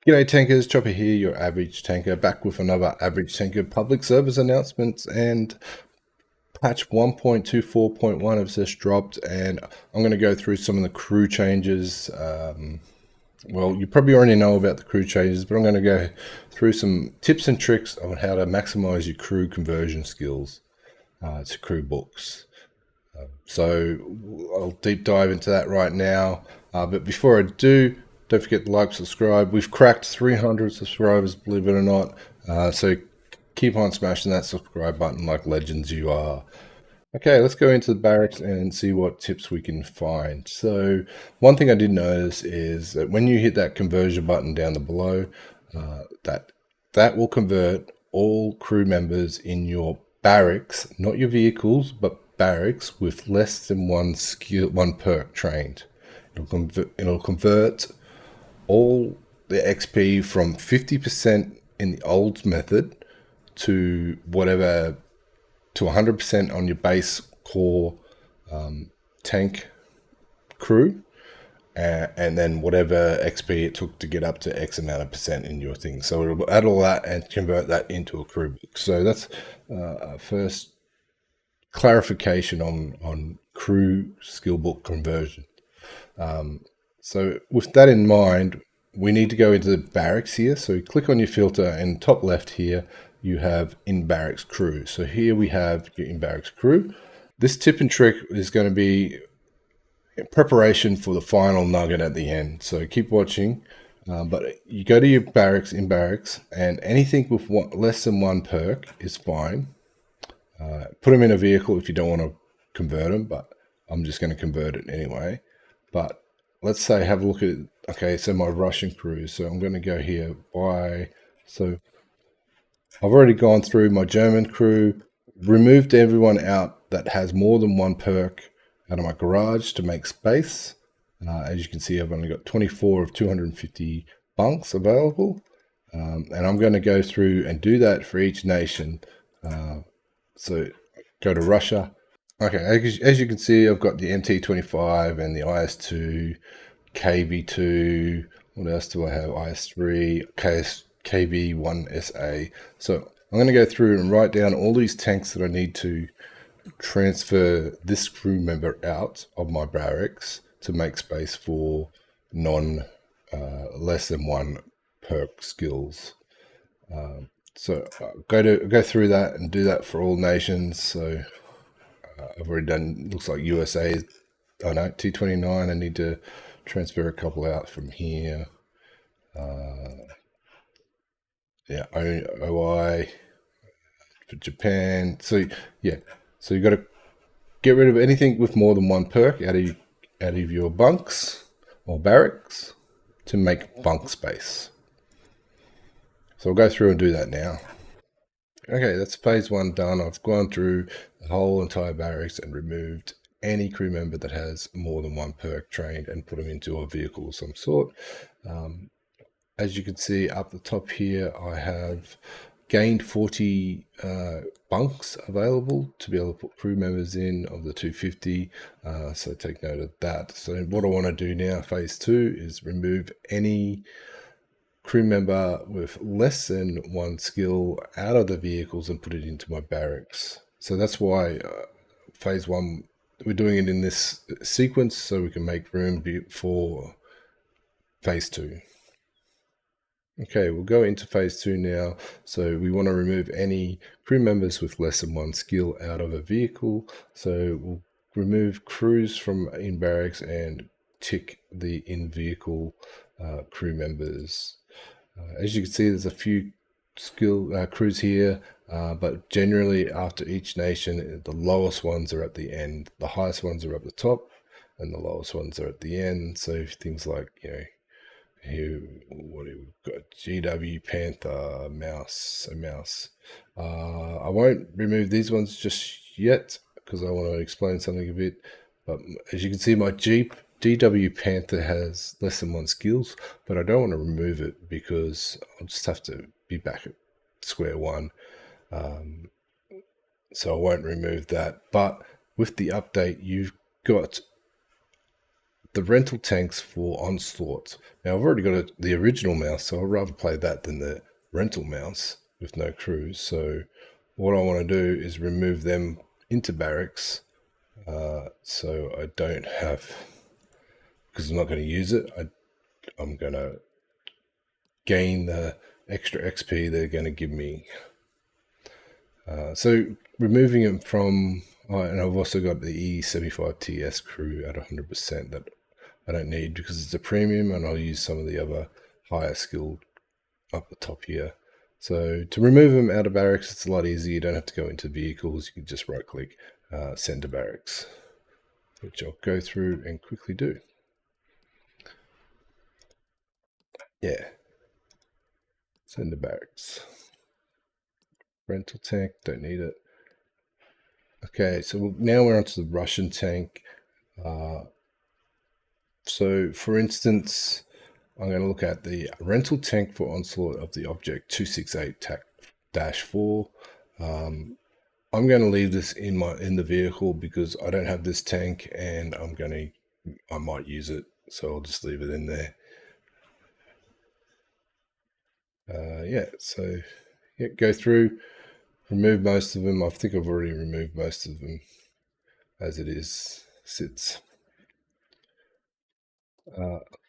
G'day tankers, Chopper here, your average tanker, back with another average tanker public service announcements, and patch 1.24.1 has just dropped, and I'm going to go through some of the crew changes. Well, you probably already know about the crew changes, but I'm going to go through some tips and tricks on how to maximize your crew conversion skills to crew books. So I'll deep dive into that right now. But before I do, don't forget to like, subscribe. We've cracked 300 subscribers, believe it or not. So keep on smashing that subscribe button like legends you are. Okay, let's go into the barracks and see what tips we can find. So one thing I did notice is that when you hit that conversion button down the below, that will convert all crew members in your barracks, not your vehicles, but barracks with less than one perk trained. It'll convert all the XP from 50% in the old method to whatever to 100% on your base core tank crew, and then whatever XP it took to get up to X amount of percent in your thing. So it'll add all that and convert that into a crew book. So that's first clarification on crew skill book conversion. So with that in mind, we need to go into the barracks here. So you click on your filter, and top left here, you have in barracks crew. So here we have your in barracks crew. This tip and trick is going to be in preparation for the final nugget at the end. So keep watching. But you go to your barracks in barracks, and anything with less than one perk is fine. Put them in a vehicle if you don't want to convert them, but I'm just going to convert it anyway. But let's say have a look at, okay, so my Russian crew. So I'm going to go here by, so I've already gone through my German crew, removed everyone out that has more than one perk out of my garage to make space. As you can see, I've only got 24 of 250 bunks available. And I'm going to go through and do that for each nation. So go to Russia. Okay, as you can see, I've got the MT25 and the IS2, KV2. What else do I have? IS3, KV1SA. So I'm going to go through and write down all these tanks that I need to transfer this crew member out of my barracks to make space for less than one perk skills. So go through that and do that for all nations. So I've already done. Looks like USA. Oh no, T29. I need to transfer a couple out from here. Yeah, OI for Japan. So yeah, so you got to get rid of anything with more than one perk out of your bunks or barracks to make bunk space. So I'll go through and do that now. Okay, that's phase one done. I've gone through the whole entire barracks and removed any crew member that has more than one perk trained and put them into a vehicle of some sort. As you can see up the top here, I have gained 40 bunks available to be able to put crew members in of the 250. So take note of that. So what I want to do now, phase two, is remove any crew member with less than one skill out of the vehicles and put it into my barracks. So that's why phase one, we're doing it in this sequence so we can make room for phase two. Okay, we'll go into phase two now. So we want to remove any crew members with less than one skill out of a vehicle. So we'll remove crews from in barracks and tick the in vehicle crew members. As you can see, there's a few skill crews here, but generally after each nation, the lowest ones are at the end, the highest ones are up the top, and the lowest ones are at the end. So things like, here, what have we got? GW, Panther, Mouse, Mouse. I won't remove these ones just yet because I want to explain something a bit. But as you can see, my GW Panther has less than one skills, but I don't want to remove it because I'll just have to be back at square one. So I won't remove that. But with the update, you've got the rental tanks for Onslaught. Now I've already got the original mouse, so I'd rather play that than the rental mouse with no crews. So what I want to do is remove them into barracks, so I don't have, because I'm not going to use it. I'm going to gain the extra XP they're going to give me. So removing them from, and I've also got the E75TS crew at 100% that I don't need because it's a premium, and I'll use some of the other higher skilled up the top here. So to remove them out of barracks, it's a lot easier. You don't have to go into vehicles. You can just right click, send to barracks, which I'll go through and quickly do. Yeah. Send to barracks. Rental tank, don't need it. Okay, so now we're onto the Russian tank. So for instance, I'm going to look at the rental tank for Onslaught of the object 268-4. I'm going to leave this in the vehicle because I don't have this tank, and I might use it, so I'll just leave it in there. So go through, remove most of them. I think I've already removed most of them as it sits.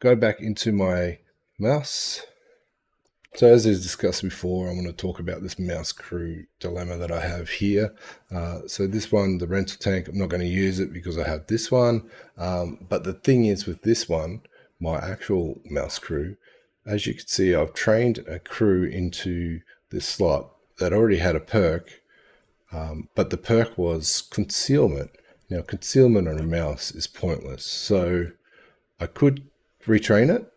Go back into my mouse. So as is discussed before, I want to talk about this mouse crew dilemma that I have here. So this one, the rental tank, I'm not going to use it because I have this one. But the thing is with this one, my actual mouse crew, as you can see, I've trained a crew into this slot that already had a perk, but the perk was concealment. Now, concealment on a mouse is pointless. So I could retrain it.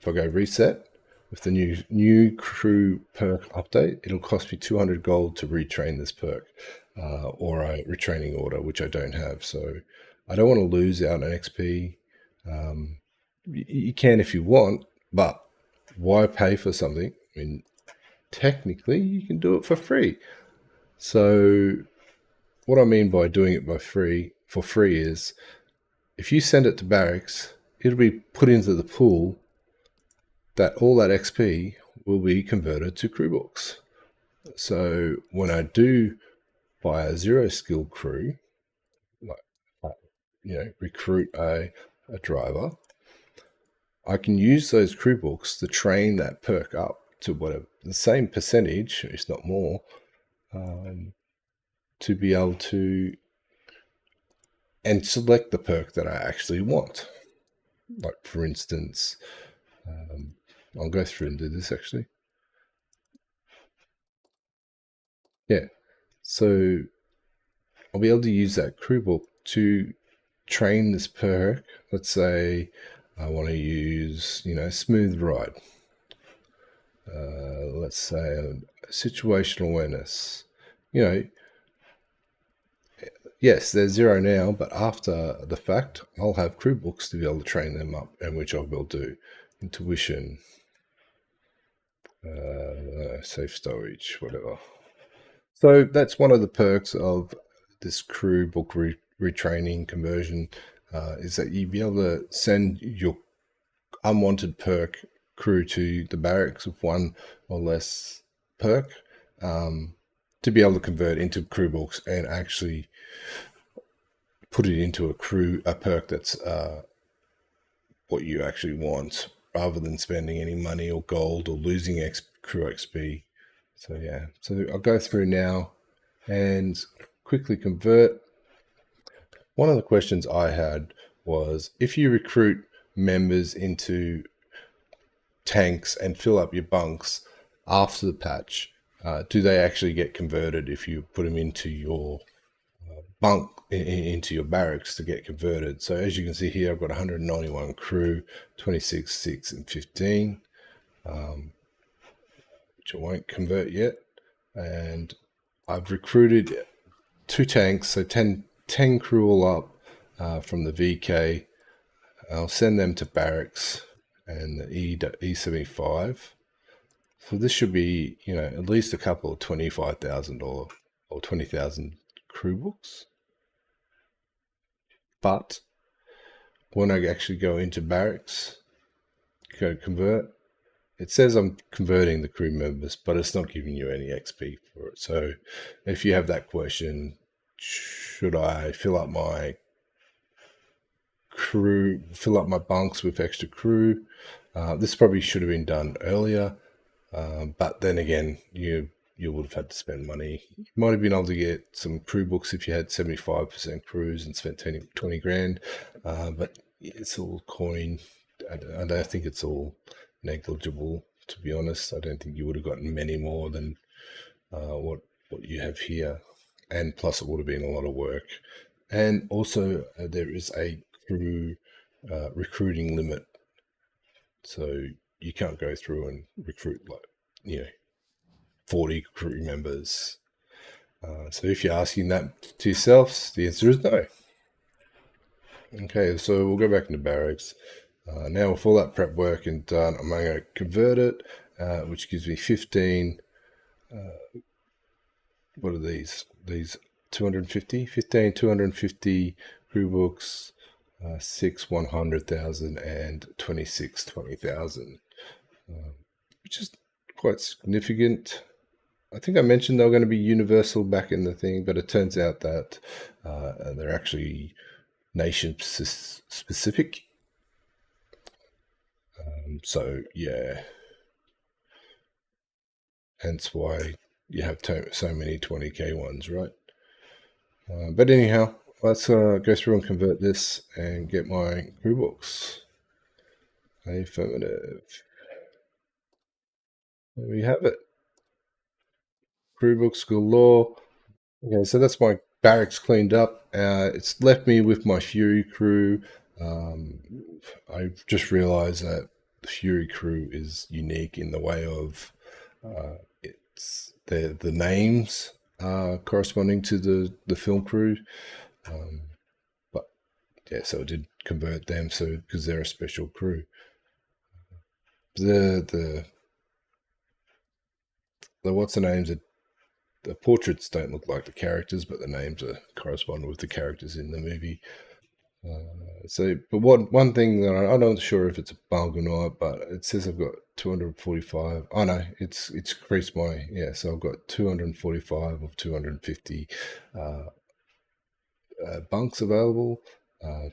If I go reset with the new crew perk update, it'll cost me 200 gold to retrain this perk, or a retraining order, which I don't have. So I don't want to lose out on XP. You can if you want, but why pay for something? I mean, technically, you can do it for free. So what I mean by doing it for free is if you send it to barracks, it'll be put into the pool that all that XP will be converted to crew books. So when I do buy a 0 skill crew, like recruit a driver, I can use those crew books to train that perk up to whatever the same percentage, if not more, to be able to and select the perk that I actually want. Like for instance, I'll go through and do this actually. Yeah, so I'll be able to use that crew book to train this perk. Let's say I want to use, smooth ride. Let's say situational awareness. Yes, they're 0 now, but after the fact, I'll have crew books to be able to train them up, and which I will do. Intuition, safe storage, whatever. So that's one of the perks of this crew book retraining conversion, is that you be able to send your unwanted perk crew to the barracks with one or less perk, to be able to convert into crew books and actually put it into a perk that's what you actually want, rather than spending any money or gold or losing crew XP. So yeah, so I'll go through now and quickly convert. One of the questions I had was, if you recruit members into tanks and fill up your bunks after the patch, do they actually get converted if you put them into your bunk, into your barracks to get converted? So as you can see here, I've got 191 crew, 26, 6, and 15, which I won't convert yet. And I've recruited 2 tanks, so 10 crew all up from the VK. I'll send them to barracks and the E75. So this should be, at least a couple of $25,000 or 20,000 crew books. But when I actually go into barracks, go convert, it says I'm converting the crew members, but it's not giving you any XP for it. So if you have that question, should I fill up my crew, fill up my bunks with extra crew? This probably should have been done earlier, but then again, you would have had to spend money. You might have been able to get some crew books if you had 75% crews and spent 20 grand, but it's all coin. I don't think it's all negligible, to be honest. I don't think you would have gotten many more than what you have here, and plus it would have been a lot of work. And also, there is a crew recruiting limit, so you can't go through and recruit like 40 crew members. So if you're asking that to yourselves, the answer is no. Okay, so we'll go back into barracks. Now with all that prep work and done, I'm going to convert it, which gives me 15. What are these? These 250? 15, 250 crew books, 6, 100,000, and 26, 20,000, which is quite significant. I think I mentioned they were going to be universal back in the thing, but it turns out that they're actually nation specific. So yeah, hence why you have so many 20k ones, right? But anyhow, let's go through and convert this and get my crew books. Affirmative. There we have it. Crew books galore. Okay, so that's my barracks cleaned up. It's left me with my Fury crew. Um, I just realised that the Fury crew is unique in the way of it's the names corresponding to the film crew. But yeah, so I did convert them so because they're a special crew. The what's the names? The portraits don't look like the characters, but the names are correspond with the characters in the movie. But one thing that I'm not sure if it's a bug or not, but it says I've got 245. Oh no, it's increased my So I've got 245 of 250 bunks available.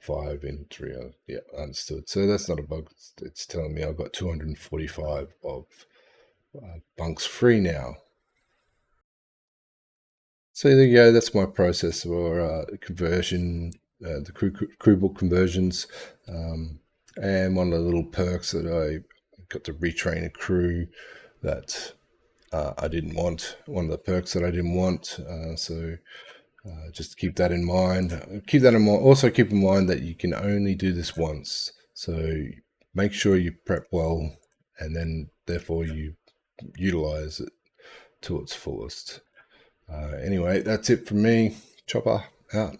5 in 3. Yeah, understood. So that's not a bug. It's telling me I've got 245 of bunks free now. So there you go. That's my process for conversion, the crew book conversions, and one of the little perks that I got to retrain a crew that I didn't want. One of the perks that I didn't want. So just keep that in mind. Keep that in mind. Also keep in mind that you can only do this once. So make sure you prep well, and then therefore you utilize it to its fullest. Anyway, that's it from me. Chopper out.